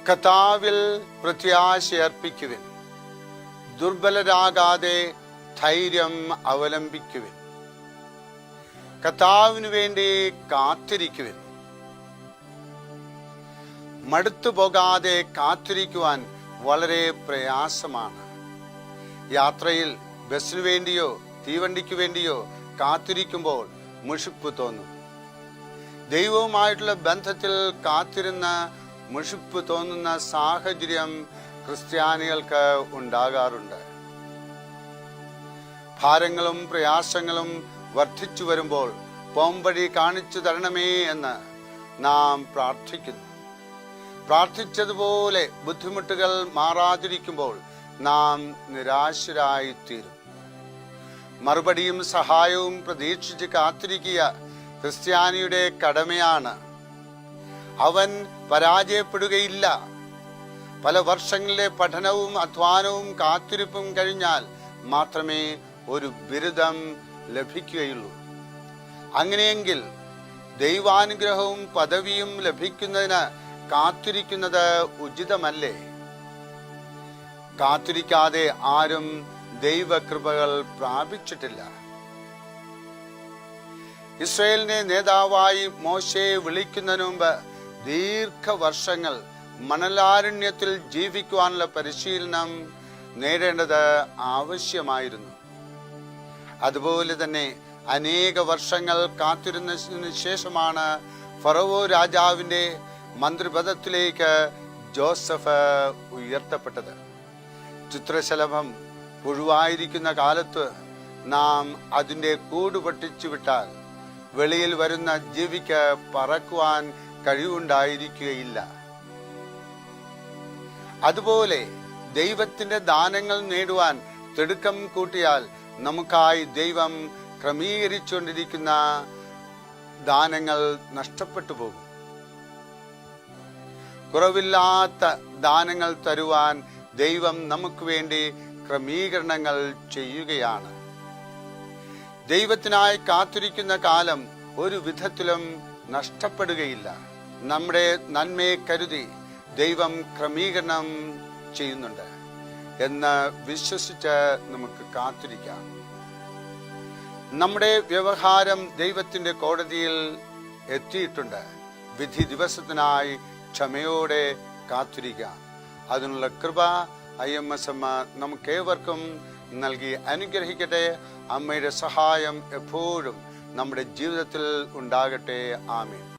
കർത്താവിൽ പ്രത്യാശയർപ്പിക്കുവിൻ, ദുർബലരാകാതെ ധൈര്യം അവലംബിക്കുവിൻ. കർത്താവിനു വേണ്ടി കാത്തിരിക്കുവിൻ. മടുത്തു പോകാതെ കാത്തിരിക്കുവാൻ വളരെ പ്രയാസമാണ്. യാത്രയിൽ ബസ്സിനു വേണ്ടിയോ തീവണ്ടിക്ക് വേണ്ടിയോ കാത്തിരിക്കുമ്പോൾ മുഷിപ്പ് തോന്നും. ദൈവവുമായിട്ടുള്ള ബന്ധത്തിൽ കാത്തിരുന്ന മുഷിപ്പ് തോന്നുന്ന സാഹചര്യം ക്രിസ്ത്യാനികൾക്ക് ഉണ്ടാകാറുണ്ട്. ഭാരങ്ങളും പ്രയാസങ്ങളും വർദ്ധിച്ചു വരുമ്പോൾ പോംവഴി കാണിച്ചു തരണമേ എന്ന് നാം പ്രാർത്ഥിക്കുന്നു. പ്രാർത്ഥിച്ചതുപോലെ ബുദ്ധിമുട്ടുകൾ മാറാതിരിക്കുമ്പോൾ നാം നിരാശരായിത്തീരും. മറുപടിയും സഹായവും പ്രതീക്ഷിച്ച് കാത്തിരിക്കുക ക്രിസ്ത്യാനിയുടെ കടമയാണ്. അവൻ പരാജയപ്പെടുകയില്ല. പല വർഷങ്ങളിലെ പഠനവും അധ്വാനവും കാത്തിരിപ്പും കഴിഞ്ഞാൽ മാത്രമേ ഒരു ബിരുദം ലഭിക്കുകയുള്ളൂ. അങ്ങനെയെങ്കിൽ ദൈവാനുഗ്രഹവും പദവിയും ലഭിക്കുന്നതിന് കാത്തിരിക്കുന്നത് ഉചിതമല്ലേ? കാത്തിരിക്കാതെ ആരും ദൈവകൃപകൾ പ്രാപിച്ചിട്ടില്ല. ഇസ്രായേലിനെ നേതാവായി മോശയെ വിളിക്കുന്നതിന് മുമ്പ് ദീർഘവർഷങ്ങൾ മണലാരണ്യത്തിൽ ജീവിക്കുവാനുള്ള പരിശീലനം നേടേണ്ടത് ആവശ്യമായിരുന്നു. അതുപോലെ തന്നെ അനേക വർഷങ്ങൾ കാത്തിരുന്നതിന് ശേഷമാണ് ഫറവോ രാജാവിന്റെ മന്ത്രിപദത്തിലേക്ക് ജോസഫ് ഉയർത്തപ്പെട്ടത്. ചിത്രശലഭം പുഴുവായിരിക്കുന്ന കാലത്ത് നാം അതിൻ്റെ കൂട് പൊട്ടിച്ചു വിട്ടാൽ വെളിയിൽ വരുന്ന ജീവിക്ക് പറക്കുവാൻ കഴിവുണ്ടായിരിക്കുകയില്ല. അതുപോലെ ദൈവത്തിന്റെ ദാനങ്ങൾ നേടുവാൻ തിടുക്കം കൂട്ടിയാൽ നമുക്കായി ദൈവം ക്രമീകരിച്ചുകൊണ്ടിരിക്കുന്ന ദാനങ്ങൾ നഷ്ടപ്പെട്ടു പോകും. കുറവില്ലാത്ത ദാനങ്ങൾ തരുവാൻ ദൈവം നമുക്ക് വേണ്ടി ക്രമീകരണങ്ങൾ ചെയ്യുകയാണ്. ദൈവത്തിനായി കാത്തിരിക്കുന്ന കാലം ഒരു വിധത്തിലും നഷ്ടപ്പെടുകയില്ല. നമ്മുടെ നന്മയെ കരുതി ദൈവം ക്രമീകരണം ചെയ്യുന്നുണ്ട് എന്ന് വിശ്വസിച്ച് നമുക്ക് കാത്തിരിക്കാം. നമ്മുടെ വ്യവഹാരം ദൈവത്തിന്റെ കോടതിയിൽ എത്തിയിട്ടുണ്ട്. വിധി ദിവസത്തിനായി ക്ഷമയോടെ കാത്തിരിക്കാം. അതിനുള്ള കൃപ IMSM നമുക്കേവർക്കും നൽകി അനുഗ്രഹിക്കട്ടെ. അമ്മയുടെ സഹായം എപ്പോഴും നമ്മുടെ ജീവിതത്തിൽ ഉണ്ടാകട്ടെ. ആമേൻ.